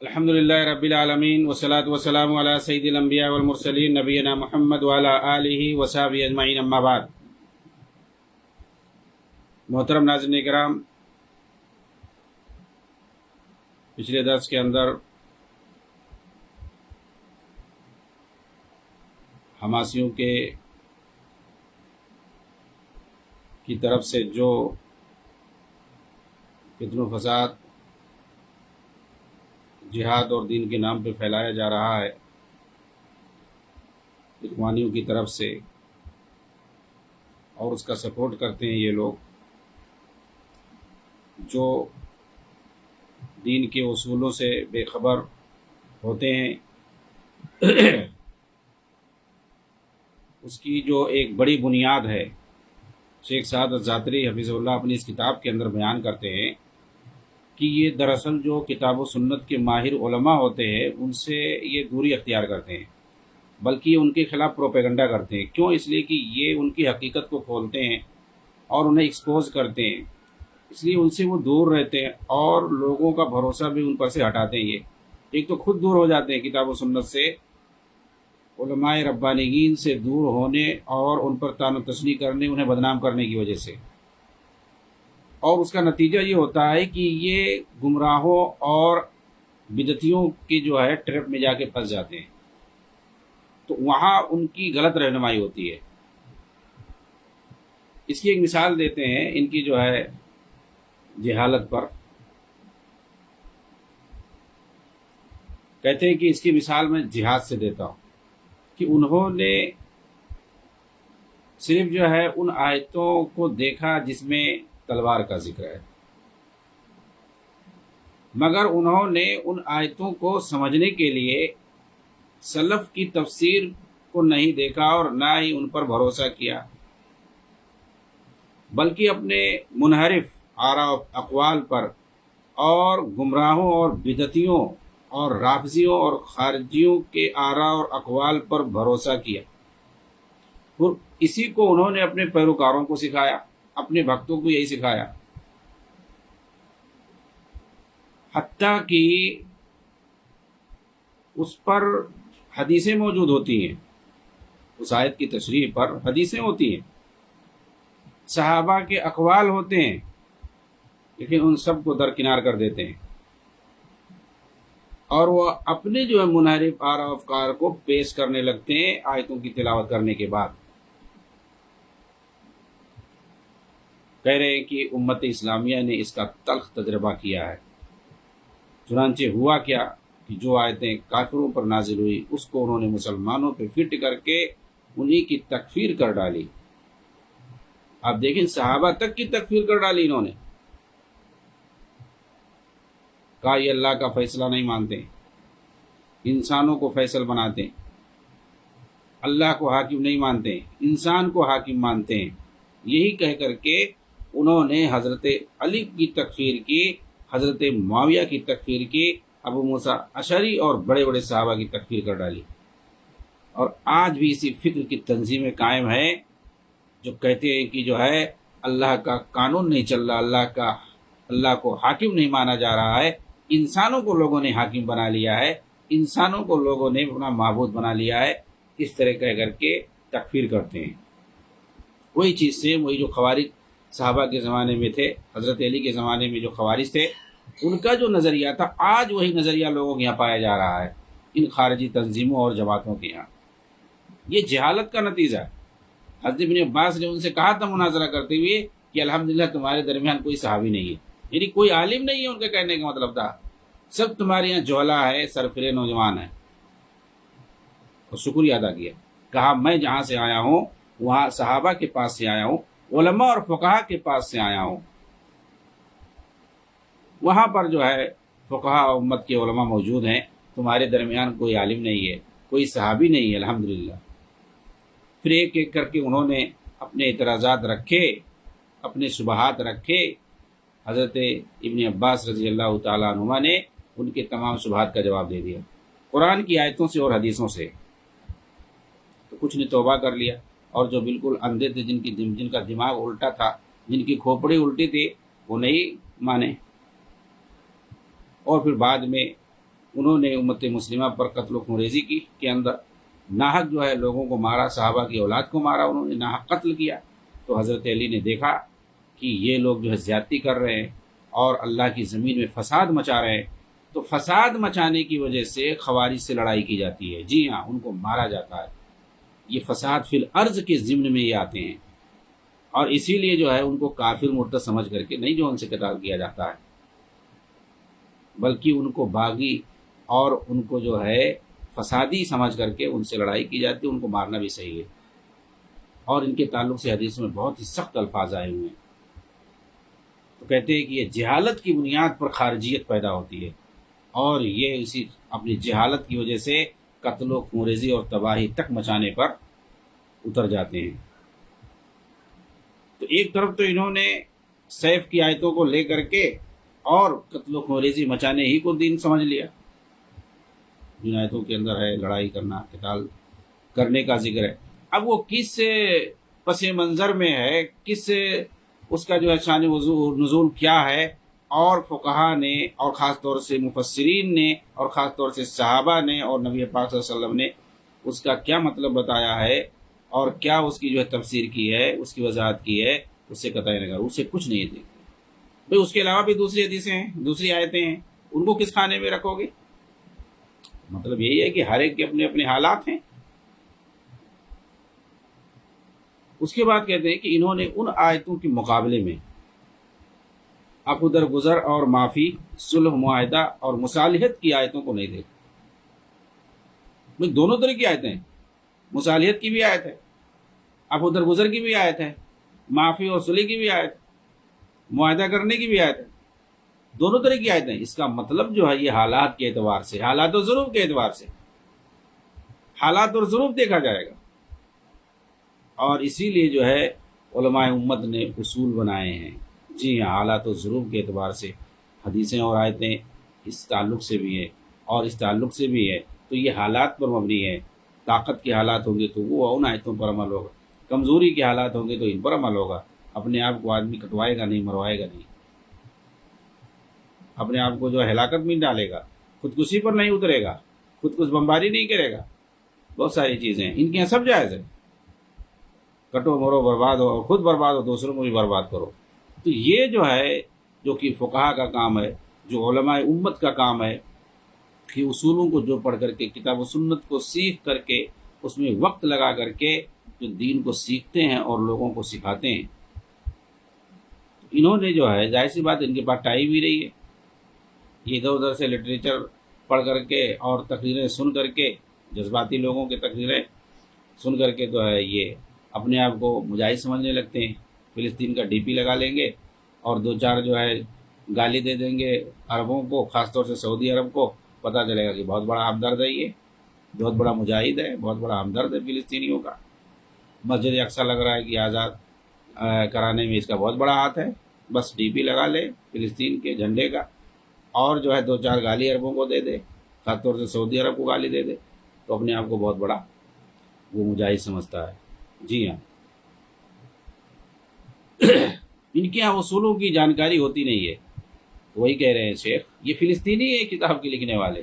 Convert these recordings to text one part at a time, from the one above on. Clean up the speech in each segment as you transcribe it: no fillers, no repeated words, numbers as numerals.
الحمد للہ رب العالمین والصلاة والسلام علی سید الانبیاء والمرسلین نبینا محمد وعلی آلہ وصحبہ اجمعین، اما بعد۔ محترم ناظرین کرام، پچھلے درس کے اندر حماسیوں کی طرف سے جو فتن و فساد جہاد اور دین کے نام پہ پھیلایا جا رہا ہے اخوانیوں کی طرف سے، اور اس کا سپورٹ کرتے ہیں یہ لوگ جو دین کے اصولوں سے بے خبر ہوتے ہیں۔ اس کی جو ایک بڑی بنیاد ہے، شیخ سعادت ذاتری حفظہ اللہ اپنی اس کتاب کے اندر بیان کرتے ہیں کہ یہ دراصل جو کتاب و سنت کے ماہر علماء ہوتے ہیں ان سے یہ دوری اختیار کرتے ہیں، بلکہ یہ ان کے خلاف پروپیگنڈا کرتے ہیں۔ کیوں؟ اس لیے کہ یہ ان کی حقیقت کو کھولتے ہیں اور انہیں ایکسپوز کرتے ہیں، اس لیے ان سے وہ دور رہتے ہیں اور لوگوں کا بھروسہ بھی ان پر سے ہٹاتے ہیں۔ یہ ایک تو خود دور ہو جاتے ہیں کتاب و سنت سے، علماء ربانیین سے دور ہونے اور ان پر طعن و تشنیع کرنے، انہیں بدنام کرنے کی وجہ سے، اور اس کا نتیجہ یہ ہوتا ہے کہ یہ گمراہوں اور بدعتیوں کی جو ہے ٹریپ میں جا کے پھنس جاتے ہیں، تو وہاں ان کی غلط رہنمائی ہوتی ہے۔ اس کی ایک مثال دیتے ہیں ان کی جو ہے جہالت پر، کہتے ہیں کہ اس کی مثال میں جہاد سے دیتا ہوں کہ انہوں نے صرف جو ہے ان آیتوں کو دیکھا جس میں تلوار کا ذکر ہے، مگر انہوں نے ان آیتوں کو سمجھنے کے لیے سلف کی تفسیر کو نہیں دیکھا اور نہ ہی ان پر بھروسہ کیا، بلکہ اپنے منحرف آراء و اقوال پر اور گمراہوں اور بدعتیوں اور رافضیوں اور خارجیوں کے آراء اور اقوال پر بھروسہ کیا، اور اسی کو انہوں نے اپنے پیروکاروں کو سکھایا، اپنے بھکتوں کو یہی سکھایا، حتیٰ کہ اس پر حدیثیں موجود ہوتی ہیں، اس آیت کی تشریح پر حدیثیں ہوتی ہیں، صحابہ کے اقوال ہوتے ہیں، لیکن ان سب کو درکنار کر دیتے ہیں اور وہ اپنے جو ہے منحرف آراء و افکار کو پیش کرنے لگتے ہیں آیتوں کی تلاوت کرنے کے بعد۔ کہہ رہے ہیں کہ امت اسلامیہ نے اس کا تلخ تجربہ کیا ہے۔ چنانچہ ہوا کیا کہ جو آیتیں کافروں پر نازل ہوئی اس کو انہوں نے مسلمانوں پہ فٹ کر کے انہی کی تکفیر کر ڈالی۔ آپ دیکھیں صحابہ تک کی تکفیر کر ڈالی انہوں نے، کہا یہ اللہ کا فیصلہ نہیں مانتے، انسانوں کو فیصل بناتے ہیں، اللہ کو حاکم نہیں مانتے، انسان کو حاکم مانتے ہیں۔ یہی کہہ کر کے انہوں نے حضرت علی کی تکفیر کی، حضرت معاویہ کی تکفیر کی، ابو موسیٰ اشعری اور بڑے بڑے صحابہ کی تکفیر کر ڈالی۔ اور آج بھی اسی فکر کی تنظیمیں قائم ہیں جو کہتے ہیں کہ جو ہے اللہ کا قانون نہیں چل رہا، اللہ کو حاکم نہیں مانا جا رہا ہے، انسانوں کو لوگوں نے حاکم بنا لیا ہے، انسانوں کو لوگوں نے اپنا معبود بنا لیا ہے، اس طرح کہہ کر کے تکفیر کرتے ہیں۔ وہی چیز سے وہی جو خوارج صحابہ کے زمانے میں تھے، حضرت علی کے زمانے میں جو خوارج تھے، ان کا جو نظریہ تھا آج وہی نظریہ لوگوں کے یہاں پایا جا رہا ہے، ان خارجی تنظیموں اور جماعتوں کے یہاں۔ یہ جہالت کا نتیجہ ہے۔ حضرت ابن عباس نے ان سے کہا تھا مناظرہ کرتے ہوئے کہ الحمدللہ تمہارے درمیان کوئی صحابی نہیں ہے، یعنی کوئی عالم نہیں ہے، ان کے کہنے کا مطلب تھا سب تمہارے یہاں جوہلا ہے، سرفرے نوجوان ہیں۔ اور شکریہ ادا کیا، کہا میں جہاں سے آیا ہوں وہاں صحابہ کے پاس سے آیا ہوں، علماء اور فقہا کے پاس سے آیا ہوں، وہاں پر جو ہے فقہا امت کے علماء موجود ہیں، تمہارے درمیان کوئی عالم نہیں ہے، کوئی صحابی نہیں ہے، الحمدللہ۔ پھر ایک ایک کر کے انہوں نے اپنے اعتراضات رکھے، اپنے شبہات رکھے، حضرت ابن عباس رضی اللہ تعالیٰ عنہما نے ان کے تمام شبہات کا جواب دے دیا قرآن کی آیتوں سے اور حدیثوں سے۔ تو کچھ نے توبہ کر لیا، اور جو بالکل اندھے تھے، جن کا دماغ الٹا تھا، جن کی کھوپڑی الٹی تھی، وہ نہیں مانے، اور پھر بعد میں انہوں نے امت مسلمہ پر قتل و خونریزی کی کے اندر ناحق جو ہے لوگوں کو مارا، صحابہ کی اولاد کو مارا، انہوں نے ناحق قتل کیا۔ تو حضرت علی نے دیکھا کہ یہ لوگ جو ہے زیادتی کر رہے ہیں اور اللہ کی زمین میں فساد مچا رہے ہیں، تو فساد مچانے کی وجہ سے خوارج سے لڑائی کی جاتی ہے، جی ہاں، ان کو مارا جاتا ہے۔ یہ فساد فی الارض کے ضمن میں یہ آتے ہیں، اور اسی لیے جو ہے ان کو کافر مرتد سمجھ کر کے نہیں جو ان سے قتال کیا جاتا ہے، بلکہ ان کو باغی اور ان کو جو ہے فسادی سمجھ کر کے ان سے لڑائی کی جاتی ہے، ان کو مارنا بھی صحیح ہے۔ اور ان کے تعلق سے حدیث میں بہت ہی سخت الفاظ آئے ہوئے ہیں۔ تو کہتے ہیں کہ یہ جہالت کی بنیاد پر خارجیت پیدا ہوتی ہے، اور یہ اسی اپنی جہالت کی وجہ سے قتل و خونریزی اور تباہی تک مچانے پر اتر جاتے ہیں۔ تو ایک طرف تو انہوں نے سیف کی آیتوں کو لے کر کے اور قتل و خونریزی مچانے ہی کو دین سمجھ لیا، جن آیتوں کے اندر ہے لڑائی کرنا، قتال کرنے کا ذکر ہے۔ اب وہ کس پس منظر میں ہے، کس اس کا جو ہے شان نزول کیا ہے، اور فقہا نے اور خاص طور سے مفسرین نے اور خاص طور سے صحابہ نے اور نبی پاک صلی اللہ علیہ وسلم نے اس کا کیا مطلب بتایا ہے اور کیا اس کی جو ہے تفسیر کی ہے، اس کی وضاحت کی ہے، اس سے قطعی نہ کرو، اس سے کچھ نہیں دیکھتے بھئی۔ اس کے علاوہ بھی دوسری حدیثیں ہیں، دوسری آیتیں ہیں، ان کو کس خانے میں رکھو گے؟ مطلب یہی ہے کہ ہر ایک کے اپنے اپنے حالات ہیں۔ اس کے بعد کہتے ہیں کہ انہوں نے ان آیتوں کے مقابلے میں عفو درگزر اور معافی، صلح، معاہدہ اور مصالحت کی آیتوں کو نہیں دیکھا۔ دونوں طرح کی آیتیں ہیں، مصالحت کی بھی آیت ہے، عفو درگزر کی بھی آیت ہے، معافی اور صلح کی بھی آیت ہے، معاہدہ کرنے کی بھی آیت ہے، دونوں طرح کی آیتیں ہیں۔ اس کا مطلب جو ہے یہ حالات کے اعتبار سے، حالات و ظروف کے اعتبار سے، حالات اور ظروف دیکھا جائے گا۔ اور اسی لیے جو ہے علماء امت نے اصول بنائے ہیں، جی ہاں، حالات و ظروف کے اعتبار سے حدیثیں اور آیتیں اس تعلق سے بھی ہے اور اس تعلق سے بھی ہے، تو یہ حالات پر مبنی ہے۔ طاقت کے حالات ہوں گے تو وہ ان آیتوں پر عمل ہوگا، کمزوری کے حالات ہوں گے تو ان پر عمل ہوگا۔ اپنے آپ کو آدمی کٹوائے گا نہیں، مروائے گا نہیں، اپنے آپ کو جو ہے ہلاکت میں ڈالے گا، خودکشی پر نہیں اترے گا، خودکش بمباری نہیں کرے گا، بہت ساری چیزیں ہیں، ان کے یہاں سب جائز ہے۔ کٹو، مرو، برباد ہو، اور خود برباد ہو، دوسروں کو بھی برباد کرو۔ تو یہ جو ہے جو کہ فقہا کا کام ہے، جو علماء امت کا کام ہے، کہ اصولوں کو جو پڑھ کر کے، کتاب و سنت کو سیکھ کر کے، اس میں وقت لگا کر کے جو دین کو سیکھتے ہیں اور لوگوں کو سکھاتے ہیں، انہوں نے جو ہے ظاہر سی بات ان کے پاس ٹائم بھی رہی ہے، یہ ادھر ادھر سے لٹریچر پڑھ کر کے اور تقریریں سن کر کے، جذباتی لوگوں کے تقریریں سن کر کے تو ہے یہ اپنے آپ کو مجاہد سمجھنے لگتے ہیں، فلسطین کا ڈی پی لگا لیں گے اور دو چار جو ہے گالی دے دیں گے عربوں کو، خاص طور سے سعودی عرب کو، پتہ چلے گا کہ بہت بڑا ہمدرد ہے، یہ بہت بڑا مجاہد ہے، بہت بڑا ہمدرد ہے فلسطینیوں کا۔ مسجد اقصی لگ رہا ہے کہ آزاد کرانے میں اس کا بہت بڑا ہاتھ ہے، بس ڈی پی لگا لے فلسطین کے جھنڈے کا، اور جو ہے دو چار گالی عربوں کو دے دے، خاص طور سے سعودی عرب کو گالی دے دے، تو اپنے آپ کو بہت بڑا وہ مجاہد سمجھتا ہے۔ جی ہاں، ان کے یہاں اصولوں کی جانکاری ہوتی نہیں ہے۔ وہی کہہ رہے ہیں شیخ، یہ فلسطینی ہے کتاب کے لکھنے والے،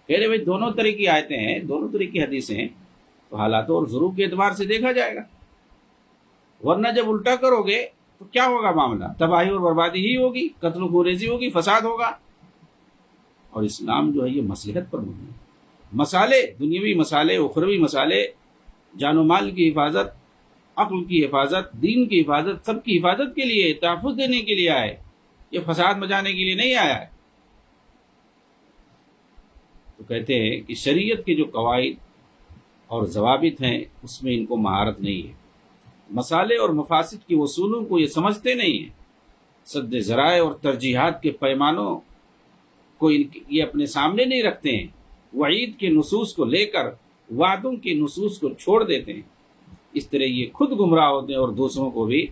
کہہ رہے بھائی دونوں طرح کی آیتیں ہیں، دونوں طرح کی حدیثیں ہیں، تو حالات اور ظروف کے اعتبار سے دیکھا جائے گا، ورنہ جب الٹا کرو گے تو کیا ہوگا معاملہ؟ تباہی اور بربادی ہی ہوگی، قتل و خونریزی ہوگی، فساد ہوگا۔ اور اسلام جو ہے یہ مصلحت پر مبنی ہے، مسالے، دنیاوی مسالے، اخروی مسالے، جان و مال کی حفاظت، عقل کی حفاظت، دین کی حفاظت، سب کی حفاظت کے لیے، تحفظ دینے کے لیے آئے، یہ فساد مچانے کے لیے نہیں آیا ہے۔ تو کہتے ہیں کہ شریعت کے جو قواعد اور ضوابط ہیں اس میں ان کو مہارت نہیں ہے، مسالے اور مفاسد کے اصولوں کو یہ سمجھتے نہیں ہیں، سد ذرائع اور ترجیحات کے پیمانوں کو یہ اپنے سامنے نہیں رکھتے ہیں، وعید کے نصوص کو لے کر وعدوں کے نصوص کو چھوڑ دیتے ہیں۔ اس طرح یہ خود گمراہ ہوتے ہیں اور دوسروں کو بھی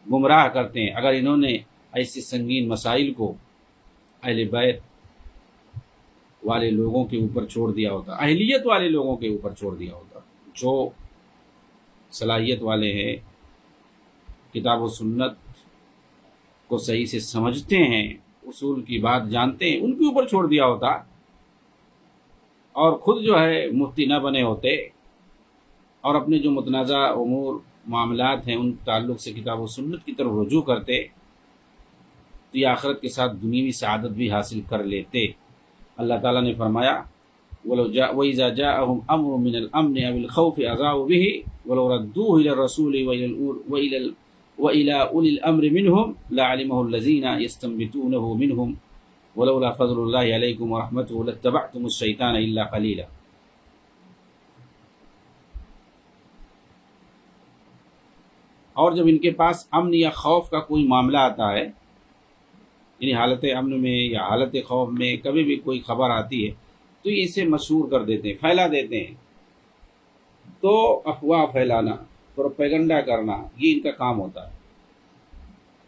گمراہ کرتے ہیں۔ اگر انہوں نے ایسے سنگین مسائل کو اہل بیت والے لوگوں کے اوپر چھوڑ دیا ہوتا، اہلیت والے لوگوں کے اوپر چھوڑ دیا ہوتا، جو صلاحیت والے ہیں، کتاب و سنت کو صحیح سے سمجھتے ہیں، اصول کی بات جانتے ہیں، ان کے اوپر چھوڑ دیا ہوتا اور خود جو ہے مفتی نہ بنے ہوتے اور اپنے جو متنازع امور معاملات ہیں ان تعلق سے کتاب و سنت کی طرف رجوع کرتے تو یہ آخرت کے ساتھ دنیوی سعادت بھی حاصل کر لیتے۔ اللہ تعالیٰ نے فرمایا وَإِذَا جَاءَهُمْ أَمْرٌ مِّنَ الْأَمْنِ أَوِ الْخَوْفِ أَذَاعُوا بِهِ وَلَوْ رَدُّوهُ إِلَى الرَّسُولِ وَإِلَى أُولِي الْأَمْرِ مِنْهُمْ لَعَلِمَهُ الَّذِينَ يَسْتَنبِطُونَهُ مِنْهُمْ وَلَوْلَا فَضْلُ اللَّهِ عَلَيْكُمْ وَرَحْمَتُهُ لَاتَّبَعْتُمُ الشَّيْطَانَ إِلَّا قَلِيلًا۔ اور جب ان کے پاس امن یا خوف کا کوئی معاملہ آتا ہے، یعنی حالت امن میں یا حالت خوف میں کبھی بھی کوئی خبر آتی ہے تو یہ اسے مشہور کر دیتے ہیں، پھیلا دیتے ہیں۔ تو افواہ پھیلانا، پروپیگنڈا کرنا، یہ ان کا کام ہوتا ہے۔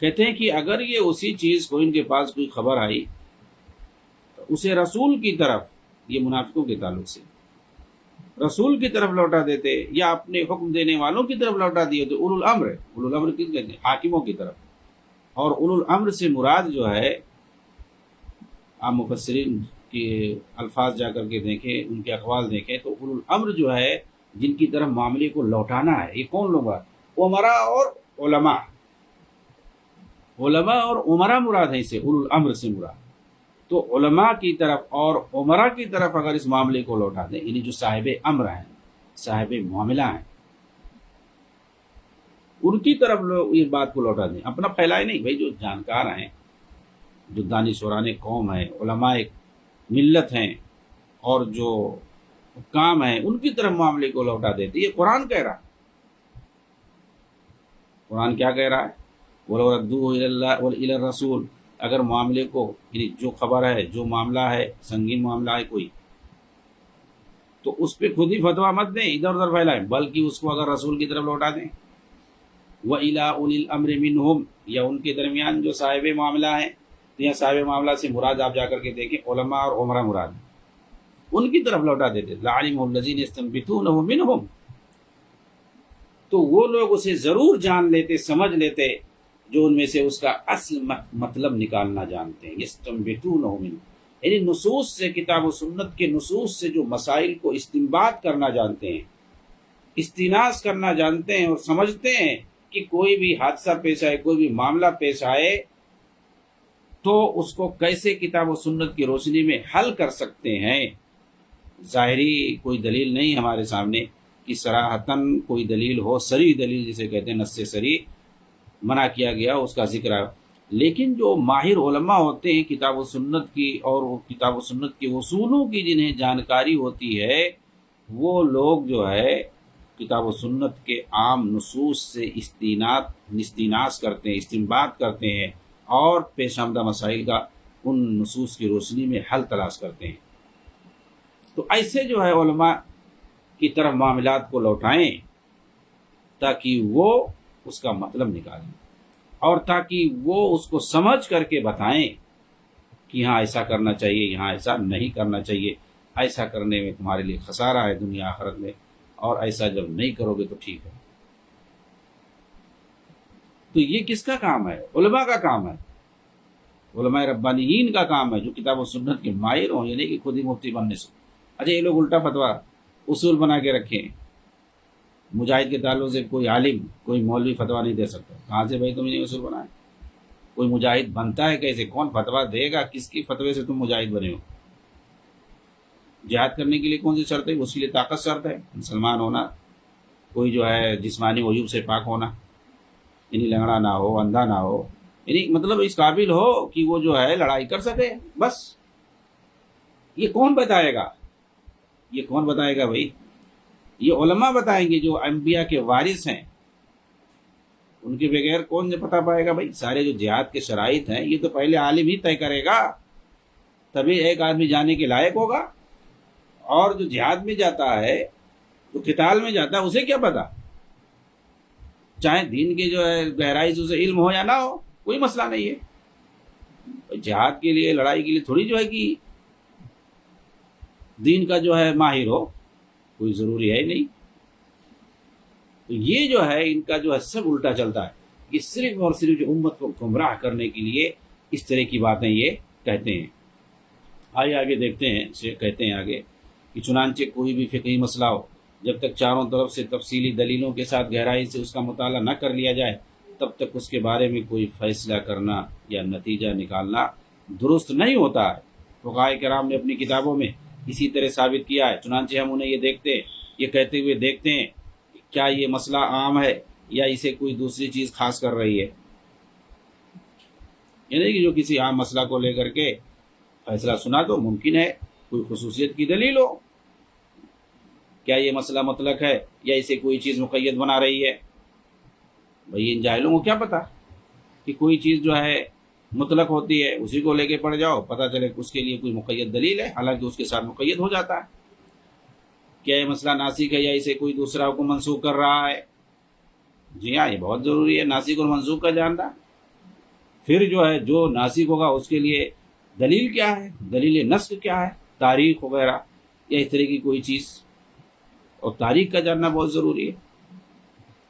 کہتے ہیں کہ اگر یہ اسی چیز کو ان کے پاس کوئی خبر آئی تو اسے رسول کی طرف، یہ منافقوں کے تعلق سے رسول کی طرف لوٹا دیتے یا اپنے حکم دینے والوں کی طرف لوٹا دیے تو اولو الامر کس کہتے ہیں؟ حاکموں کی طرف۔ اور اولو الامر سے مراد جو ہے، عام مفسرین کے الفاظ جا کر کے دیکھیں، ان کے اقوال دیکھیں تو اولو الامر جو ہے جن کی طرف معاملے کو لوٹانا ہے، یہ کون لوگ ہیں؟ امراء اور علماء اور امراء مراد ہیں، اسے اولو الامر سے مراد۔ تو علماء کی طرف اور امراء کی طرف اگر اس معاملے کو لوٹا دیں، یعنی جو صاحب امر ہیں، صاحب معاملہ ہیں، ان کی طرف لوگ یہ بات کو لوٹا دیں، اپنا پھیلائے نہیں بھائی، جو جانکار ہیں، جو دانشوران قوم ہیں، علماء ملت ہیں اور جو حکام ہیں، ان کی طرف معاملے کو لوٹا دیتے۔ یہ قرآن کہہ رہا ہے۔ قرآن کیا کہہ رہا ہے؟ وَلَوْ رَدُّوهُ إِلَى الرَّسُولِ، اگر معاملے کو، یعنی جو خبر ہے، جو معاملہ ہے، سنگین معاملہ ہے کوئی، تو اس پہ خود ہی فتویٰ مت دیں، ادھر ادھر پھیلائیں، بلکہ اس کو اگر رسول کی طرف لوٹا دیں۔ وَإِلَى أُولِي الْأَمْرِ مِنْهُمْ، یا ان کے درمیان جو صاحب معاملہ ہیں، تو یہاں صاحب معاملہ سے مراد آپ جا کر کے دیکھیں علماء اور امراء مراد، ان کی طرف لوٹا دیتے۔ لَعَلِمَهُ الَّذِينَ يَسْتَنبِطُونَهُ مِنْهُمْ، تو وہ لوگ اسے ضرور جان لیتے، سمجھ لیتے، جو ان میں سے اس کا اصل مطلب نکالنا جانتے ہیں۔ یستنبطونہ منہ، یعنی نصوص سے، کتاب و سنت کے نصوص سے جو مسائل کو استنباط کرنا جانتے ہیں، استناس کرنا جانتے ہیں اور سمجھتے ہیں کہ کوئی بھی حادثہ پیش آئے، کوئی بھی معاملہ پیش آئے تو اس کو کیسے کتاب و سنت کی روشنی میں حل کر سکتے ہیں۔ ظاہری کوئی دلیل نہیں ہمارے سامنے کہ صراحتاً کوئی دلیل ہو، صریح دلیل جسے کہتے ہیں، نص صریح منع کیا گیا اس کا ذکر ہے، لیکن جو ماہر علماء ہوتے ہیں کتاب و سنت کی اور وہ کتاب و سنت کے اصولوں کی جنہیں جانکاری ہوتی ہے، وہ لوگ جو ہے کتاب و سنت کے عام نصوص سے استناس کرتے ہیں، استنباط کرتے ہیں اور پیش آمدہ مسائل کا ان نصوص کی روشنی میں حل تلاش کرتے ہیں۔ تو ایسے جو ہے علماء کی طرف معاملات کو لوٹائیں تاکہ وہ اس کا مطلب نکالیں اور تاکہ وہ اس کو سمجھ کر کے بتائیں کہ یہاں ایسا کرنا چاہیے، یہاں ایسا نہیں کرنا چاہیے، ایسا کرنے میں تمہارے لیے خسارہ ہے دنیا آخرت میں، اور ایسا جب نہیں کرو گے تو ٹھیک ہے۔ تو یہ کس کا کام ہے؟ علماء کا کام ہے، علماء ربانیین کا کام ہے، جو کتاب و سنت کے ماہر ہوں، یعنی کہ خود ہی مفتی بننے سے۔ اچھا، یہ لوگ الٹا فتویٰ اصول بنا کے رکھیں، مجاہد کے تعلق سے کوئی عالم، کوئی مولوی فتویٰ نہیں دے سکتا۔ کہاں سے بھائی تم نے اصول بنائے؟ کوئی مجاہد بنتا ہے کیسے؟ کون فتویٰ دے گا؟ کس کی فتوے سے تم مجاہد بنے ہو؟ جہاد کرنے کے لیے کون سی شرط ہے؟ اس کے لیے طاقت شرط ہے، مسلمان ہونا، کوئی جو ہے جسمانی عیوب سے پاک ہونا، یعنی لنگڑا نہ ہو، اندھا نہ ہو، یعنی مطلب اس قابل ہو کہ وہ جو ہے لڑائی کر سکے، بس۔ یہ کون بتائے گا؟ یہ کون بتائے گا بھائی؟ یہ علماء بتائیں گے جو انبیاء کے وارث ہیں، ان کے بغیر کون سے بتا پائے گا بھائی؟ سارے جو جہاد کے شرائط ہیں یہ تو پہلے عالم ہی طے کرے گا، تبھی ایک آدمی جانے کے لائق ہوگا۔ اور جو جہاد میں جاتا ہے، جو قتال میں جاتا ہے، اسے کیا پتا؟ چاہے دین کے جو ہے گہرائی سے اسے علم ہو یا نہ ہو، کوئی مسئلہ نہیں ہے۔ جہاد کے لیے، لڑائی کے لیے تھوڑی جو ہے کہ دین کا جو ہے ماہر ہو، کوئی ضروری ہے ہی نہیں۔ تو یہ جو ہے ان کا جو ہے سب الٹا چلتا ہے، یہ صرف اور صرف جو امت کو گمراہ کرنے کے لیے اس طرح کی باتیں یہ کہتے ہیں۔ آئیے آگے دیکھتے ہیں، کہتے ہیں آگے کہ چنانچہ کوئی بھی فقہی مسئلہ ہو، جب تک چاروں طرف سے تفصیلی دلیلوں کے ساتھ گہرائی سے اس کا مطالعہ نہ کر لیا جائے تب تک اس کے بارے میں کوئی فیصلہ کرنا یا نتیجہ نکالنا درست نہیں ہوتا ہے۔ فقہاء کرام نے اپنی کتابوں میں اسی طرح ثابت کیا ہے، چنانچہ ہم انہیں یہ کہتے ہوئے دیکھتے ہیں کیا یہ مسئلہ عام ہے یا اسے کوئی دوسری چیز خاص کر رہی ہے، یعنی کہ جو کسی عام مسئلہ کو لے کر کے فیصلہ سنا تو ممکن ہے کوئی خصوصیت کی دلیل ہو، کیا یہ مسئلہ مطلق ہے یا اسے کوئی چیز مقید بنا رہی ہے؟ بھئی ان جاہلوں کو کیا پتا کہ کوئی چیز جو ہے مطلق ہوتی ہے، اسی کو لے کے پڑھ جاؤ، پتہ چلے کہ اس کے لیے کوئی مقید دلیل ہے، حالانکہ اس کے ساتھ مقید ہو جاتا ہے۔ کیا یہ مسئلہ ناسخ ہے یا اسے کوئی دوسرا حکم منسوخ کر رہا ہے؟ جی ہاں، یہ بہت ضروری ہے ناسخ اور منسوخ کا جاننا۔ پھر جو ہے جو ناسخ ہوگا اس کے لیے دلیل کیا ہے، دلیل نسخ کیا ہے، تاریخ وغیرہ یا اس طرح کی کوئی چیز، اور تاریخ کا جاننا بہت ضروری ہے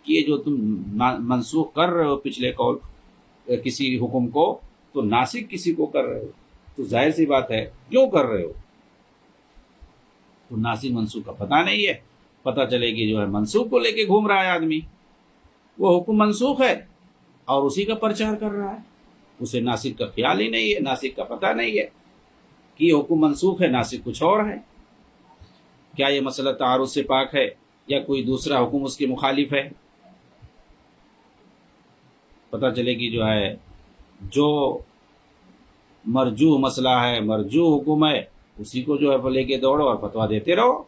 کہ یہ جو تم منسوخ کر رہے ہو پچھلے قول کسی حکم کو، تو ناسخ کسی کو کر رہے ہو، تو ظاہر سی بات ہے کیوں کر رہے ہو، تو ناسخ منسوخ کا پتہ نہیں ہے، پتہ چلے کہ جو ہے منسوخ کو لے کے گھوم رہا ہے آدمی، وہ حکم منسوخ ہے اور اسی کا پرچار کر رہا ہے، اسے ناسخ کا خیال ہی نہیں ہے، ناسخ کا پتہ نہیں ہے کہ یہ حکم منسوخ ہے، ناسخ کچھ اور ہے۔ کیا یہ مسئلہ تعارض سے پاک ہے یا کوئی دوسرا حکم اس کے مخالف ہے؟ پتہ چلے کہ جو ہے جو مرجوح مسئلہ ہے، مرجوح حکم ہے، اسی کو جو ہے لے کے دوڑو اور فتویٰ دیتے رہو،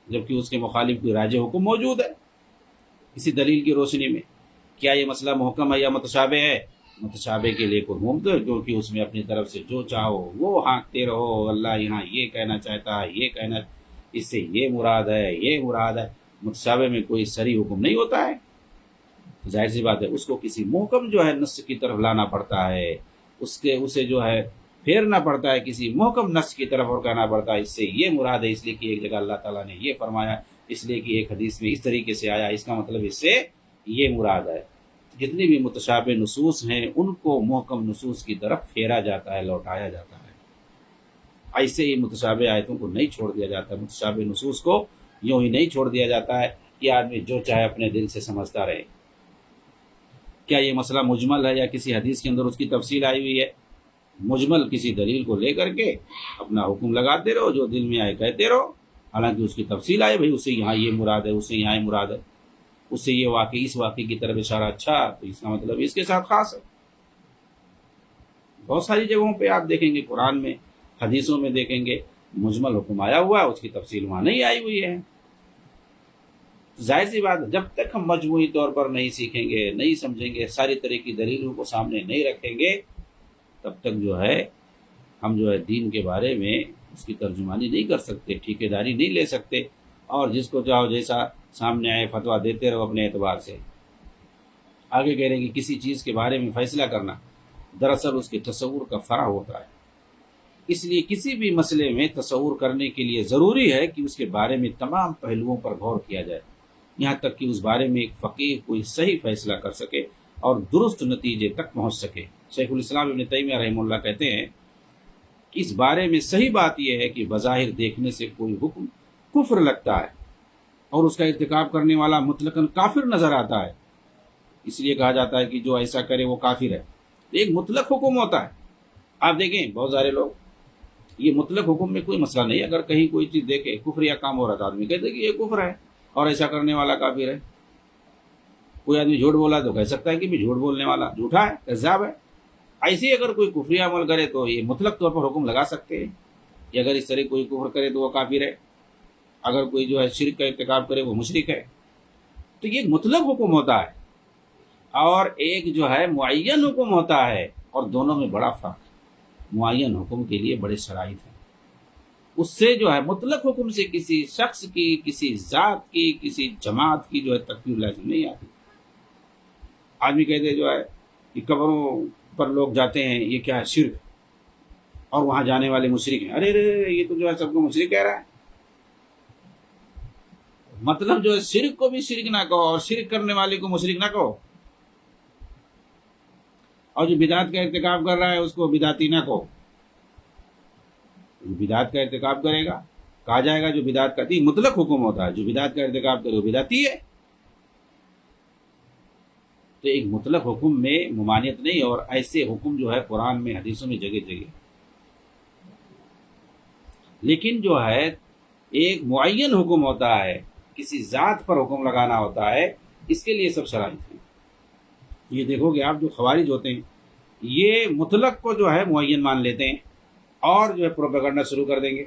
جبکہ اس کے مخالف کوئی راجح حکم موجود ہے کسی دلیل کی روشنی میں۔ کیا یہ مسئلہ محکم ہے یا متشابہ ہے؟ متشابہ کے لیے کوئی گھومتے ہو، کیونکہ اس میں اپنی طرف سے جو چاہو وہ ہانکتے رہو، اللہ یہاں یہ کہنا چاہتا ہے، یہ کہنا، اس سے یہ مراد ہے، یہ مراد ہے۔ متشابہ میں کوئی صریح حکم نہیں ہوتا ہے، ظاہر سی بات ہے اس کو کسی محکم جو ہے نص کی طرف لانا پڑتا ہے، اسے جو ہے پھیرنا پڑتا ہے کسی محکم نص کی طرف اور کہنا پڑتا ہے اس سے یہ مراد ہے، اس لیے کہ ایک جگہ اللہ تعالیٰ نے یہ فرمایا، اس لیے کہ ایک حدیث میں اس طریقے سے آیا، اس کا مطلب اس سے یہ مراد ہے۔ جتنی بھی متشابہ نصوص ہیں ان کو محکم نصوص کی طرف پھیرا جاتا ہے، لوٹایا جاتا ہے، ایسے ہی متشابہ آیتوں کو نہیں چھوڑ دیا جاتا، متشابہ نصوص کو یوں ہی نہیں چھوڑ دیا جاتا ہے کہ آدمی جو چاہے اپنے دل سے سمجھتا رہے۔ کیا یہ مسئلہ مجمل ہے یا کسی حدیث کے اندر اس کی تفصیل آئی ہوئی ہے؟ مجمل کسی دلیل کو لے کر کے اپنا حکم لگاتے رہو، جو دل میں آئے کہتے رہو، حالانکہ اس کی تفصیل آئے، بھئی اس سے یہاں یہ مراد ہے، اس سے یہاں یہ مراد ہے، اس سے یہ واقعی اس واقعی کی طرف اشارہ، اچھا تو اس کا مطلب اس کے ساتھ خاص ہے۔ بہت ساری جگہوں پہ آپ دیکھیں گے، قرآن میں، حدیثوں میں دیکھیں گے مجمل حکم آیا ہوا ہے، اس کی تفصیل وہاں نہیں آئی ہوئی ہے۔ ظاہر سی بات ہے جب تک ہم مجموعی طور پر نہیں سیکھیں گے، نہیں سمجھیں گے، ساری طرح کی دلیلوں کو سامنے نہیں رکھیں گے، تب تک جو ہے ہم جو ہے دین کے بارے میں اس کی ترجمانی نہیں کر سکتے، ٹھیکیداری نہیں لے سکتے، اور جس کو چاہو جیسا سامنے آئے فتویٰ دیتے رہو اپنے اعتبار سے۔ آگے کہہ رہے ہیں کہ کسی چیز کے بارے میں فیصلہ کرنا دراصل اس کے تصور کا فرع ہوتا ہے، اس لیے کسی بھی مسئلے میں تصور کرنے کے لیے ضروری ہے کہ اس کے بارے میں تمام پہلوؤں پر غور کیا جائے، یہاں تک کہ اس بارے میں ایک فقیہ کوئی صحیح فیصلہ کر سکے اور درست نتیجے تک پہنچ سکے۔ شیخ الاسلام ابن تیمیہ رحمہ اللہ کہتے ہیں کہ اس بارے میں صحیح بات یہ ہے کہ بظاہر دیکھنے سے کوئی حکم کفر لگتا ہے اور اس کا ارتکاب کرنے والا مطلقاً کافر نظر آتا ہے، اس لیے کہا جاتا ہے کہ جو ایسا کرے وہ کافر ہے۔ ایک مطلق حکم ہوتا ہے، آپ دیکھیں بہت سارے لوگ، یہ مطلق حکم میں کوئی مسئلہ نہیں، اگر کہیں کوئی چیز دیکھے کفر یا کام ہو رہا تھا، آدمی کہتے ہیں کہ یہ کفر ہے اور ایسا کرنے والا کافر ہے۔ کوئی آدمی جھوٹ بولا تو کہہ سکتا ہے کہ بھی جھوٹ بولنے والا جھوٹا ہے، کذاب ہے۔ ایسے ہی اگر کوئی کفری عمل کرے تو یہ مطلق طور پر حکم لگا سکتے ہیں کہ اگر اس طرح کوئی کفر کرے تو وہ کافر ہے، اگر کوئی جو ہے شرک کا ارتکاب کرے وہ مشرک ہے۔ تو یہ ایک مطلق حکم ہوتا ہے اور ایک جو ہے معین حکم ہوتا ہے، اور دونوں میں بڑا فرق ہے۔ معین حکم کے لیے بڑے شرائط ہیں، اس سے جو ہے مطلق حکم سے کسی شخص کی، کسی ذات کی، کسی جماعت کی جو ہے تکفیر لازم نہیں آتی۔ آدمی کہتے جو ہے کہ قبروں پر لوگ جاتے ہیں، یہ کیا ہے؟ شرک، اور وہاں جانے والے مشرک ہیں، ارے یہ تو جو ہے سب کو مشرک کہہ رہا ہے۔ مطلب جو ہے شرک کو بھی شرک نہ کہو اور شرک کرنے والے کو مشرک نہ کہو، اور جو بدعت کا ارتکاب کر رہا ہے اس کو بدعتی نہ کہو۔ بدعت کا ارتکاب کرے گا، کہا جائے گا جو بدعت کرتی ہے، مطلق حکم ہوتا ہے، جو بدعت کا ارتکاب کرے وہ بدعتی ہے۔ تو ایک مطلق حکم میں ممانعت نہیں، اور ایسے حکم جو ہے قرآن میں حدیثوں میں جگہ جگہ، لیکن جو ہے ایک معین حکم ہوتا ہے، کسی ذات پر حکم لگانا ہوتا ہے، اس کے لیے سب شرائط ہیں۔ یہ دیکھو گے آپ جو خوارج ہوتے ہیں یہ مطلق کو جو ہے معین مان لیتے ہیں اور جو ہے پروپیگنڈا شروع کر دیں گے،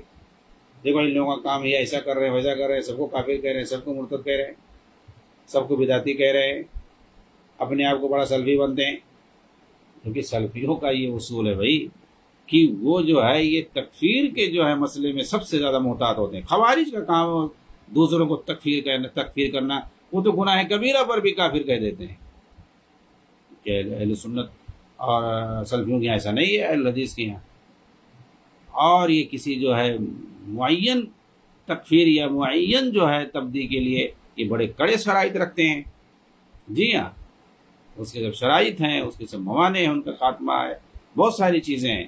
دیکھو ان لوگوں کا کام یہ ایسا کر رہے ہیں ویسا کر رہے ہیں، سب کو کافر کہہ رہے ہیں، سب کو مرتد کہہ رہے ہیں، سب کو بدعتی کہہ رہے ہیں، اپنے آپ کو بڑا سلفی بنتے ہیں۔ کیونکہ سلفیوں کا یہ اصول ہے بھائی کہ وہ جو ہے یہ تکفیر کے جو ہے مسئلے میں سب سے زیادہ محتاط ہوتے ہیں۔ خوارج کا کام دوسروں کو تکفیر کرنا، وہ تو گناہ کبیرہ پر بھی کافر کہہ دیتے ہیں، کہ اہل سنت اور سلفیوں کے یہاں ایسا نہیں ہے، اہل حدیث کے یہاں۔ اور یہ کسی جو ہے معین تکفیر یا معین جو ہے تبدیل کے لیے یہ بڑے کڑے شرائط رکھتے ہیں۔ جی ہاں، اس کے جب شرائط ہیں، اس کے سب موانع ہیں، ان کا خاتمہ ہے، بہت ساری چیزیں ہیں۔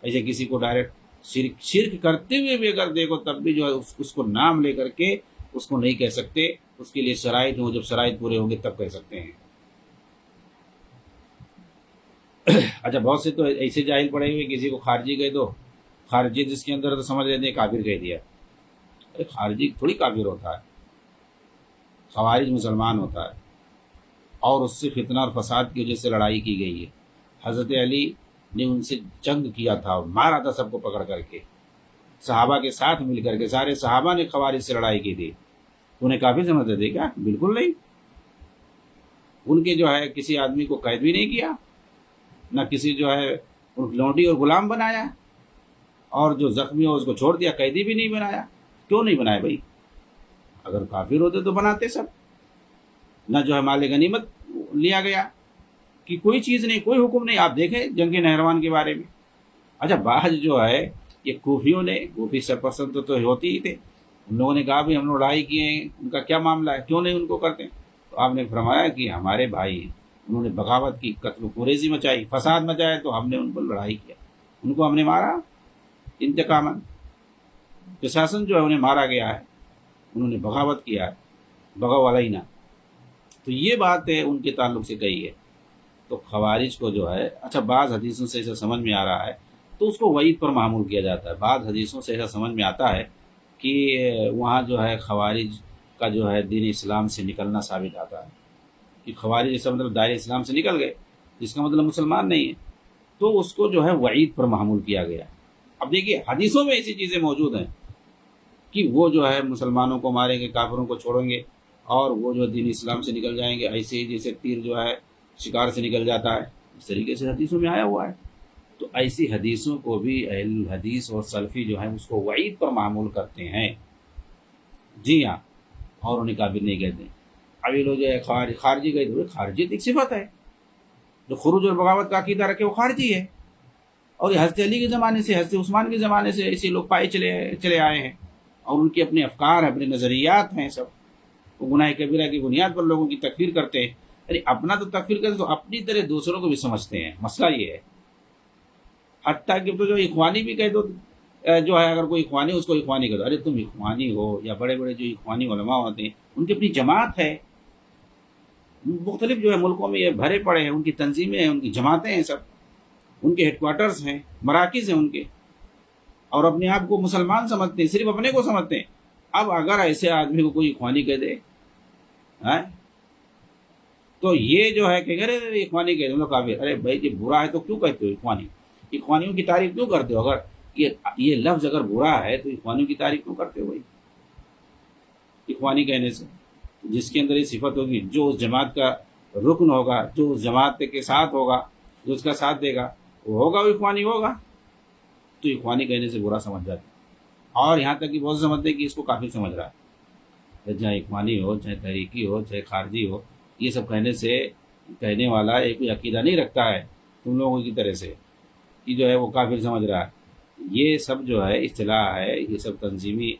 ایسے کسی کو ڈائریکٹ شرک کرتے ہوئے بھی اگر دیکھو تب بھی جو ہے اس کو نام لے کر کے اس کو نہیں کہہ سکتے، اس کے لیے شرائط ہوں، جب شرائط پورے ہوں گے تب کہہ سکتے ہیں۔ اچھا، بہت سے تو ایسے جاہل پڑے ہوئے کسی کو خارجی کہہ دو، خارجی جس کے اندر تو سمجھ لیتے ہیں کافر کہہ دیا۔ ارے خارجی تھوڑی کافر ہوتا ہے، خوارج مسلمان ہوتا ہے، اور اس سے فتنہ اور فساد کی وجہ سے لڑائی کی گئی ہے۔ حضرت علی نے ان سے جنگ کیا تھا اور مارا تھا سب کو پکڑ کر کے، صحابہ کے ساتھ مل کر کے سارے صحابہ نے خوارج سے لڑائی کی تھی۔ انہیں کافی سمجھتے تھے کیا؟ بالکل نہیں۔ ان کے جو ہے کسی آدمی کو قید بھی نہیں کیا، نہ کسی جو ہے لونڈی اور غلام بنایا، اور جو زخمی ہو اس کو چھوڑ دیا، قیدی بھی نہیں بنایا۔ کیوں نہیں بنایا بھائی؟ اگر کافر ہوتے تو بناتے سب۔ نہ جو ہے مال غنیمت لیا گیا کہ کوئی چیز نہیں، کوئی حکم نہیں۔ آپ دیکھیں جنگ نہروان کے بارے میں۔ اچھا، بعض جو ہے یہ کوفیوں نے، کوفی سرپرست تو ہوتی ہی تھے، ان لوگوں نے کہا بھی ہم نے لڑائی کیے ہیں، ان کا کیا معاملہ ہے، کیوں نہیں ان کو کرتے؟ تو آپ نے فرمایا کہ ہمارے بھائی ہیں، انہوں نے بغاوت کی، قتل و خریزی مچائی، فساد مچایا، تو ہم نے ان پر لڑائی کیا، ان کو ہم نے مارا انتقاماً، قصاصاً جو ہے انہیں مارا گیا ہے، انہوں نے بغاوت کیا ہے، بغاو علینا۔ تو یہ بات ہے ان کے تعلق سے کہی ہے۔ تو خوارج کو جو ہے، اچھا بعض حدیثوں سے ایسا سمجھ میں آ رہا ہے تو اس کو وعید پر معمول کیا جاتا ہے۔ بعض حدیثوں سے ایسا سمجھ میں آتا ہے کہ وہاں جو ہے خوارج کا جو ہے دین اسلام سے نکلنا ثابت آتا ہے، کہ خوارج اس کا مطلب دائرہ اسلام سے نکل گئے، جس کا مطلب مسلمان نہیں ہے، تو اس کو جو ہے وعید پر معمول کیا گیا۔ اب دیکھیے حدیثوں میں ایسی چیزیں موجود ہیں کہ وہ جو ہے مسلمانوں کو ماریں گے، کافروں کو چھوڑیں گے، اور وہ جو دین اسلام سے نکل جائیں گے، ایسے ہی جیسے تیر جو ہے شکار سے نکل جاتا ہے، اس طریقے سے حدیثوں میں آیا ہوا ہے۔ تو ایسی حدیثوں کو بھی اہل حدیث اور سلفی جو ہیں اس کو وعید پر معمول کرتے ہیں۔ جی ہاں، اور انہیں کافر نہیں کہتے۔ اب یہ لوگ جو ہے خارجی کہتے ہیں، خارجیت ایک صفت ہے، جو خروج اور بغاوت کا عقیدہ رکھے وہ خارجی ہے۔ اور یہ حضرت علی کے زمانے سے، حضرت عثمان کے زمانے سے ایسے لوگ پائے چلے آئے ہیں، اور ان کے اپنے افکار ہیں، اپنے نظریات ہیں سب۔ وہ گناہ کبیرہ کی بنیاد پر لوگوں کی تکفیر کرتے ہیں۔ یعنی اپنا تو تکفیر کرتے تو اپنی طرح دوسروں کو بھی سمجھتے ہیں، مسئلہ یہ ہے۔ حتیٰ کہ تو جو اخوانی بھی کہہ دو، جو ہے اگر کوئی اخوانی اس کو اخوانی کہہ دو، ارے تم اخوانی ہو، یا بڑے بڑے جو اخوانی علماء ہوتے ہیں ان کی اپنی جماعت ہے، مختلف جو ہے ملکوں میں یہ بھرے پڑے ہیں، ان کی تنظیمیں ہیں، ان کی جماعتیں ہیں، سب ان کے ہیڈ کوارٹرز ہیں، مراکز ہیں ان کے، اور اپنے آپ کو مسلمان سمجھتے ہیں، صرف اپنے کو سمجھتے ہیں۔ اب اگر ایسے آدمی کو کوئی اخوانی کہہ دے تو یہ جو ہے کہ ارے اخوانی کہہ دے کافر، ارے بھائی یہ برا ہے تو کیوں کہتے ہو اخوانی؟ اخوانیوں کی تعریف کیوں کرتے ہو؟ اگر یہ لفظ اگر برا ہے تو اخوانیوں کی تعریف کیوں کرتے ہو بھائی؟ اخوانی کہنے سے جس کے اندر یہ صفت ہوگی، جو اس جماعت کا رکن ہوگا، جو اس جماعت کے ساتھ ہوگا، جو اس کا ساتھ دے گا، وہ ہوگا، وہ اخوانی ہوگا۔ تو اخوانی کہنے سے برا سمجھ جاتے ہیں، اور یہاں تک کہ بہت سمجھتے ہیں کہ اس کو کافی سمجھ رہا ہے۔ چاہے اخوانی ہو، چاہے تحریکی ہو، چاہے خارجی ہو، یہ سب کہنے سے کہنے والا ایک کوئی عقیدہ نہیں رکھتا ہے تم لوگوں کی طرح سے کہ جو ہے وہ کافر سمجھ رہا ہے۔ یہ سب جو ہے اصطلاح ہے، یہ سب تنظیمی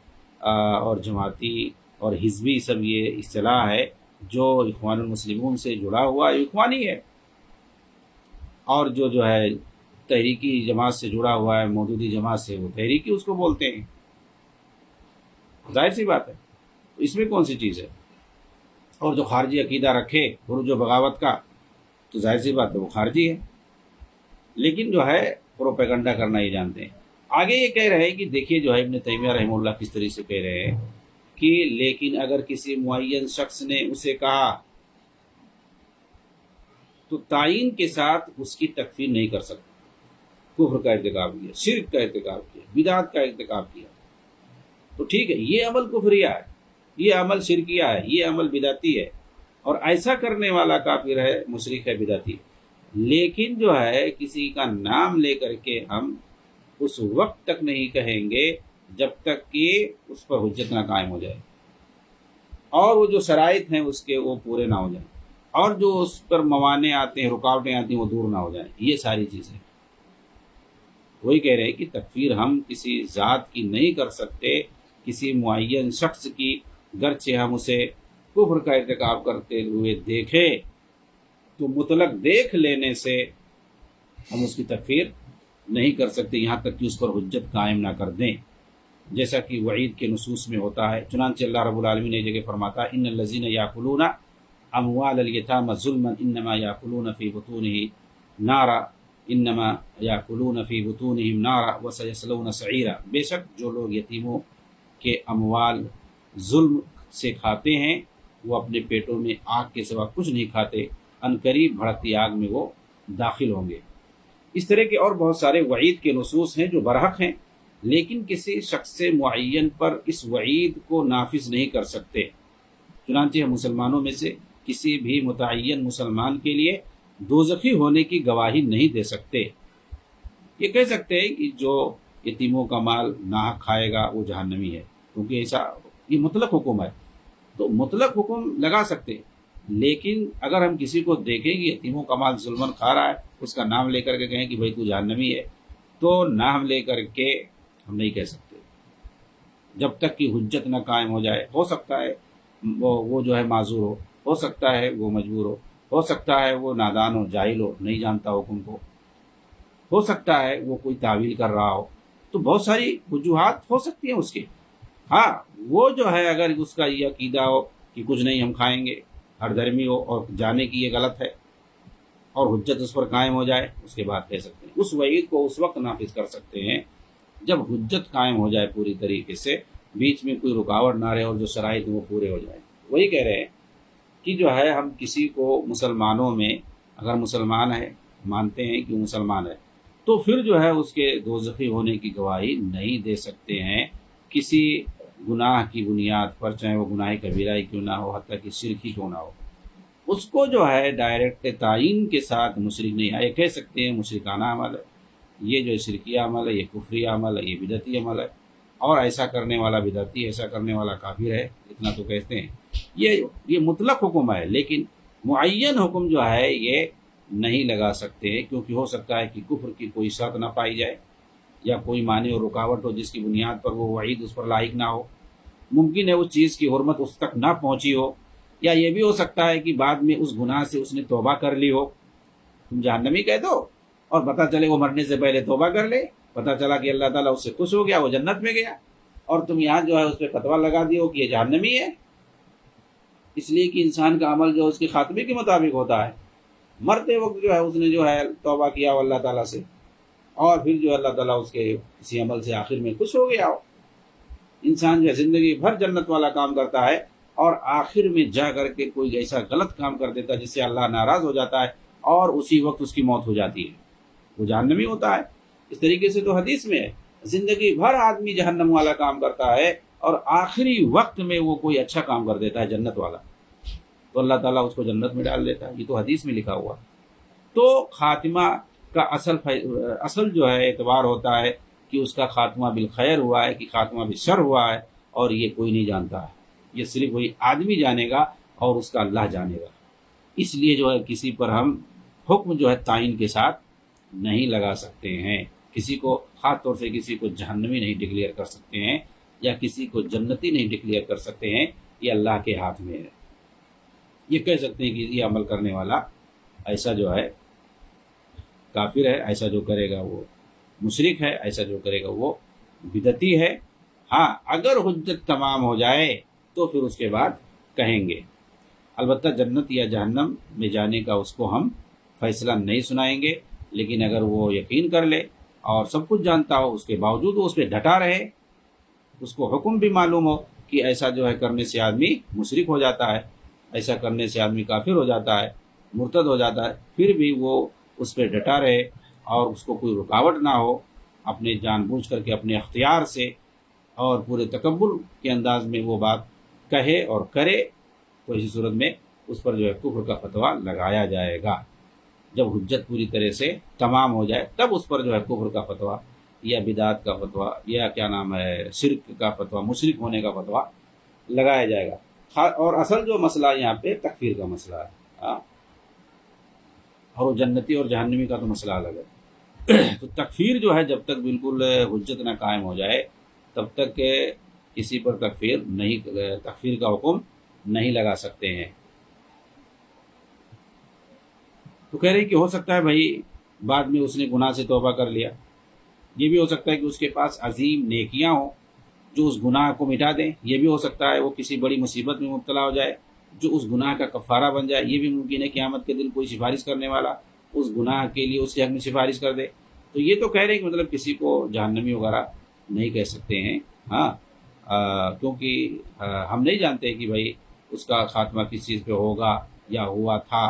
اور جماعتی اور حزبی سب یہ اصطلاح ہے، جو اخوان المسلمون سے جڑا ہوا اخوانی ہے، اور جو ہے تحریکی جماعت سے جڑا ہوا ہے، مودودی جماعت سے، وہ تحریکی اس کو بولتے ہیں۔ ظاہر سی بات ہے، اس میں کون سی چیز ہے؟ اور جو خارجی عقیدہ رکھے خروج و بغاوت کا، تو ظاہر سی بات ہے وہ خارجی ہے، لیکن جو ہے پروپیگنڈا کرنا یہ جانتے ہیں۔ آگے یہ کہہ رہے ہیں کہ دیکھیے جو ہے ابن تیمیہ رحمہ اللہ کس طریقے سے کہہ رہے ہیں کہ لیکن اگر کسی معین شخص نے اسے کہا تو تعین کے ساتھ اس کی تکفیر نہیں کر سکتا، کفر کا ارتکاب کیا، شرک کا ارتکاب کیا، بدعت کا ارتکاب کیا، تو ٹھیک ہے یہ عمل کفریہ ہے، یہ عمل شرکیہ ہے، یہ عمل بدعتی ہے، اور ایسا کرنے والا کافر ہے، مشرک ہے، بدعتی ہے۔ لیکن جو ہے کسی کا نام لے کر کے ہم اس وقت تک نہیں کہیں گے جب تک کہ اس پر حجت نہ قائم ہو جائے، اور وہ جو شرائط ہیں اس کے وہ پورے نہ ہو جائیں، اور جو اس پر موانع آتے ہیں، رکاوٹیں آتی ہیں، وہ دور نہ ہو جائیں۔ یہ ساری چیزیں وہی کہہ رہے ہیں کہ تکفیر ہم کسی ذات کی نہیں کر سکتے، کسی معین شخص کی، گرچہ ہم اسے کفر کا ارتکاب کرتے ہوئے دیکھیں تو مطلق دیکھ لینے سے ہم اس کی تکفیر نہیں کر سکتے یہاں تک کہ اس پر حجت قائم نہ کر دیں، جیسا کہ وعید کے نصوص میں ہوتا ہے۔ چنانچہ اللہ رب العالمین نے جگہ فرماتا ہے ان الذین یاکلون اموال الیتامی ظلما انما یاکلون فی بطونہم نارا انما یاکلون فی بطونہم نارا وسیصلون سعیرا، بے شک جو لوگ یتیموں کے اموال ظلم سے کھاتے ہیں وہ اپنے پیٹوں میں آگ کے سوا کچھ نہیں کھاتے، عنقریب بھڑکتی آگ میں وہ داخل ہوں گے۔ اس طرح کے اور بہت سارے وعید کے نصوص ہیں جو برحق ہیں، لیکن کسی شخص معین پر اس وعید کو نافذ نہیں کر سکتے۔ چنانچہ ہم مسلمانوں میں سے کسی بھی متعین مسلمان کے لیے دوزخی ہونے کی گواہی نہیں دے سکتے۔ یہ کہہ سکتے ہیں کہ جو یتیموں کا مال ناحق کھائے گا وہ جہنمی ہے، کیونکہ ایسا یہ مطلق حکم ہے، تو مطلق حکم لگا سکتے، لیکن اگر ہم کسی کو دیکھیں کہ یتیموں کا مال ظلماً کھا رہا ہے، اس کا نام لے کر کے کہیں کہ بھائی تو جہنمی ہے، تو نام لے کر کے ہم نہیں کہہ سکتے جب تک کہ حجت نہ قائم ہو جائے۔ ہو سکتا ہے وہ جو ہے معذور ہو سکتا ہے وہ مجبور ہو سکتا ہے وہ نادان ہو، جاہل ہو، نہیں جانتا حکم کو، ہو سکتا ہے وہ کوئی تعویل کر رہا ہو، تو بہت ساری وجوہات ہو سکتی ہیں اس کے۔ ہاں وہ جو ہے اگر اس کا یہ عقیدہ ہو کہ کچھ نہیں ہم کھائیں گے، ہر درمی ہو اور جانے کی یہ غلط ہے اور حجت اس پر قائم ہو جائے، اس کے بعد کہہ سکتے ہیں۔ اس وعید کو اس وقت نافذ کر سکتے ہیں جب حجت قائم ہو جائے پوری طریقے سے، بیچ میں کوئی رکاوٹ نہ رہے اور جو شرائط وہ پورے ہو جائیں۔ وہی کہہ رہے ہیں کہ جو ہے ہم کسی کو مسلمانوں میں اگر مسلمان ہے، مانتے ہیں کہ وہ مسلمان ہے، تو پھر جو ہے اس کے دوزخی ہونے کی گواہی نہیں دے سکتے ہیں کسی گناہ کی بنیاد پر، چاہے وہ گناہ کبیرہ ہی کیوں نہ ہو، حتیٰ کہ شرک ہی کیوں نہ ہو۔ اس کو جو ہے ڈائریکٹ تعین کے ساتھ مشرک نہیں ہے، یہ کہہ سکتے ہیں مشرکانہ عمل ہے، یہ جو شرکیہ عمل ہے، یہ کفری عمل ہے، یہ بدعتی عمل ہے، اور ایسا کرنے والا بدعتی، ایسا کرنے والا کافر ہے، اتنا تو کہتے ہیں۔ یہ مطلق حکم ہے، لیکن معین حکم جو ہے یہ نہیں لگا سکتے، کیونکہ ہو سکتا ہے کہ کفر کی کوئی شرط نہ پائی جائے یا کوئی مانع اور رکاوٹ ہو جس کی بنیاد پر وہ وعید اس پر لاحق نہ ہو، ممکن ہے اس چیز کی حرمت اس تک نہ پہنچی ہو، یا یہ بھی ہو سکتا ہے کہ بعد میں اس گناہ سے اس نے توبہ کر لی ہو۔ تم جہنمی کہہ دو اور پتہ چلے وہ مرنے سے پہلے توبہ کر لے، پتہ چلا کہ اللہ تعالیٰ اس سے خوش ہو گیا، وہ جنت میں گیا، اور تم یہاں جو ہے اس پہ فتویٰ لگا دیو کہ یہ جہنمی ہے، اس لیے کہ انسان کا عمل جو اس کے خاتمے کے مطابق ہوتا ہے۔ مرتے وقت جو ہے اس نے جو ہے توبہ کیا ہو اللہ تعالیٰ سے، اور پھر جو اللہ تعالیٰ اس کے کسی عمل سے آخر میں خوش ہو گیا ہو۔ انسان جو ہے زندگی بھر جنت والا کام کرتا ہے اور آخر میں جا کر کے کوئی ایسا غلط کام کر دیتا ہے جس سے اللہ ناراض ہو جاتا ہے اور اسی وقت اس کی موت ہو جاتی ہے، وہ جہنمی ہوتا ہے۔ اس طریقے سے تو حدیث میں ہے زندگی بھر آدمی جہنم والا کام کرتا ہے اور آخری وقت میں وہ کوئی اچھا کام کر دیتا ہے جنت والا، تو اللہ تعالیٰ اس کو جنت میں ڈال دیتا ہے، یہ تو حدیث میں لکھا ہوا۔ تو خاتمہ کا اصل جو ہے اعتبار ہوتا ہے کہ اس کا خاتمہ بالخیر ہوا ہے کہ خاتمہ بالشر ہوا ہے، اور یہ کوئی نہیں جانتا ہے، یہ صرف وہی آدمی جانے گا اور اس کا اللہ جانے گا۔ اس لیے جو ہے کسی پر ہم حکم جو ہے تعین کے ساتھ نہیں لگا سکتے ہیں، کسی کو خاص طور سے کسی کو جہنمی نہیں ڈکلیئر کر سکتے ہیں یا کسی کو جنتی نہیں ڈکلیئر کر سکتے ہیں، یہ اللہ کے ہاتھ میں ہے۔ یہ کہہ سکتے ہیں کہ یہ عمل کرنے والا ایسا جو ہے کافر ہے، ایسا جو کرے گا وہ مشرک ہے، ایسا جو کرے گا وہ بدعتی ہے۔ ہاں اگر حجت تمام ہو جائے تو پھر اس کے بعد کہیں گے. البتہ جنت یا جہنم میں جانے کا اس کو ہم فیصلہ نہیں سنائیں گے، لیکن اگر وہ یقین کر لے اور سب کچھ جانتا ہو، اس کے باوجود وہ اس پہ ڈٹا رہے، اس کو حکم بھی معلوم ہو کہ ایسا جو ہے کرنے سے آدمی مشرک ہو جاتا ہے، ایسا کرنے سے آدمی کافر ہو جاتا ہے، مرتد ہو جاتا ہے، پھر بھی وہ اس پہ ڈٹا رہے اور اس کو کوئی رکاوٹ نہ ہو، اپنے جان بوجھ کر کے اپنے اختیار سے اور پورے تکبر کے انداز میں وہ بات کہے اور کرے، تو اسی صورت میں اس پر جو ہے کفر کا فتویٰ لگایا جائے گا. جب حجت پوری طرح سے تمام ہو جائے تب اس پر جو ہے کفر کا فتویٰ یا بدعت کا فتویٰ یا کیا نام ہے شرک کا فتویٰ، مشرک ہونے کا فتویٰ لگایا جائے گا. اور اصل جو مسئلہ یہاں پہ تکفیر کا مسئلہ ہے، ہاں، اور وہ جنتی اور جہنمی کا تو مسئلہ الگ ہے. تو تکفیر جو ہے جب تک بالکل حجت نہ قائم ہو جائے تب تک کسی پر تکفیر کا حکم نہیں لگا سکتے ہیں. تو کہہ رہے کہ ہو سکتا ہے بھائی بعد میں اس نے گناہ سے توبہ کر لیا، یہ بھی ہو سکتا ہے کہ اس کے پاس عظیم نیکیاں ہوں جو اس گناہ کو مٹا دیں، یہ بھی ہو سکتا ہے وہ کسی بڑی مصیبت میں مبتلا ہو جائے جو اس گناہ کا کفارہ بن جائے، یہ بھی ممکن ہے قیامت کے دن کوئی سفارش کرنے والا اس گناہ کے لیے اس کے حق میں سفارش کر دے. تو یہ تو کہہ رہے ہیں کہ مطلب کسی کو جہنمی وغیرہ نہیں کہہ سکتے ہیں، ہاں، کیونکہ ہم نہیں جانتے کہ بھائی اس کا خاتمہ کس چیز پہ ہوگا یا ہوا تھا،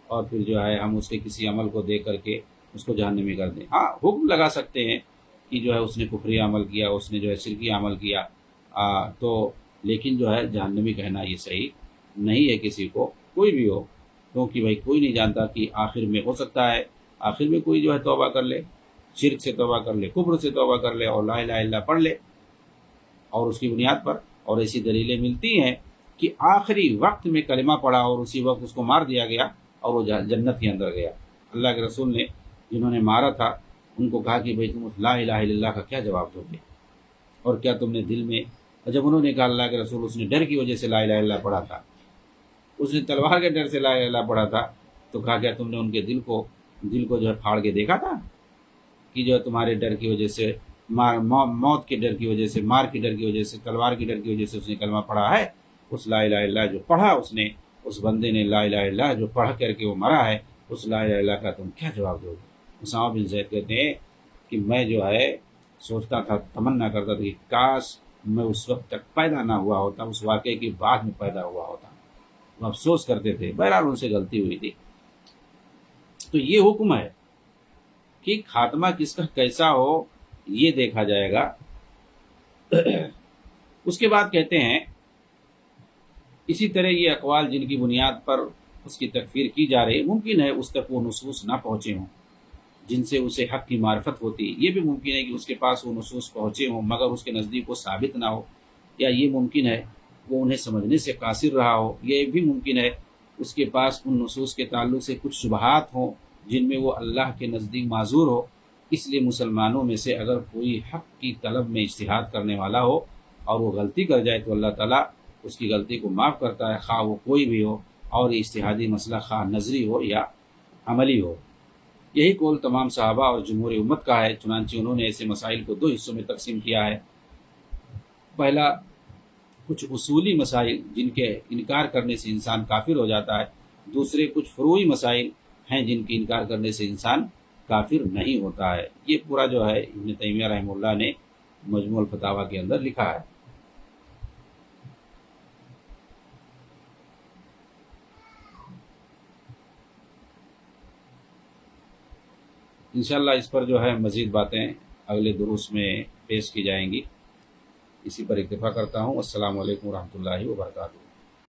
اور پھر جو ہے ہم اس کے کسی عمل کو دیکھ کر کے اس کو جہنمی کر دیں. ہاں حکم لگا سکتے ہیں کہ جو ہے اس نے کفری عمل کیا، اس نے جو ہے شرکی عمل کیا، تو لیکن جو ہے جہنمی کہنا یہ صحیح نہیں ہے کسی کو، کوئی بھی ہو، کیونکہ بھائی کوئی نہیں جانتا کہ آخر میں ہو سکتا ہے آخر میں کوئی جو ہے توبہ کر لے، شرک سے توبہ کر لے، کفر سے توبہ کر لے اور لا الہ الا اللہ پڑھ لے، اور اس کی بنیاد پر اور ایسی دلیلیں ملتی ہیں کہ آخری وقت میں کلمہ پڑھا اور اسی وقت اس کو مار دیا گیا اور وہ جنت کے اندر گیا. اللہ کے رسول نے جنہوں نے مارا تھا ان کو کہا کہ بھائی تم لا الہ الا اللہ کا کیا جواب دو گے، اور کیا تم نے دل میں، اور جب انہوں نے کہا اللہ کے رسول اس نے ڈر کی وجہ سے لا الہ الا اللہ پڑھا تھا، اس نے تلوار کے ڈر سے لا الہ الا اللہ پڑھا تھا، تو کہا کیا تم نے ان کے دل کو جو ہے پھاڑ کے دیکھا تھا کہ جو ہے تمہارے ڈر کی وجہ سے، موت کے ڈر کی وجہ سے، مار کے ڈر کی وجہ سے، تلوار کے ڈر کی وجہ سے اس نے کلمہ پڑھا ہے. اس لا الہ الا اللہ جو پڑھا اس نے، اس بندے نے لا الہ الا اللہ جو پڑھ کر کے وہ مرا ہے، اس لا الہ الا اللہ کا تم کیا جواب دو گے؟ اسامہ بن زید کہتے ہیں کہ میں جو ہے سوچتا تھا، تمنا کرتا تھا کہ کاش میں اس وقت تک پیدا نہ ہوا ہوتا، اس واقعے کے بعد میں پیدا ہوا ہوتا. وہ افسوس کرتے تھے، بہرحال ان سے غلطی ہوئی تھی. تو یہ حکم ہے کہ خاتمہ کس کا کیسا ہو یہ دیکھا جائے گا. اس کے بعد کہتے ہیں اسی طرح یہ اقوال جن کی بنیاد پر اس کی تکفیر کی جا رہی، ممکن ہے اس تک وہ نصوص نہ پہنچے ہوں جن سے اسے حق کی معرفت ہوتی، یہ بھی ممکن ہے کہ اس کے پاس وہ نصوص پہنچے ہوں مگر اس کے نزدیک وہ ثابت نہ ہو، یا یہ ممکن ہے وہ انہیں سمجھنے سے قاصر رہا ہو، یہ بھی ممکن ہے اس کے پاس ان نصوص کے تعلق سے کچھ شبہات ہوں جن میں وہ اللہ کے نزدیک معذور ہو. اس لیے مسلمانوں میں سے اگر کوئی حق کی طلب میں اجتہاد کرنے والا ہو اور وہ غلطی کر جائے تو اللہ تعالیٰ اس کی غلطی کو معاف کرتا ہے، خواہ وہ کوئی بھی ہو، اور یہ اجتہادی مسئلہ خواہ نظری ہو یا عملی ہو. یہی قول تمام صحابہ اور جمہور امت کا ہے. چنانچہ انہوں نے ایسے مسائل کو 2 حصوں میں تقسیم کیا ہے. پہلا کچھ اصولی مسائل جن کے انکار کرنے سے انسان کافر ہو جاتا ہے، دوسرے کچھ فروعی مسائل ہیں جن کے انکار کرنے سے انسان کافر نہیں ہوتا ہے. یہ پورا جو ہے ابن تیمیہ رحمہ اللہ نے مجموع الفتاویٰ کے اندر لکھا ہے. انشاءاللہ اس پر جو ہے مزید باتیں اگلے دروس میں پیش کی جائیں گی. اسی پر اکتفا کرتا ہوں. السلام علیکم ورحمۃ اللہ وبرکاتہ.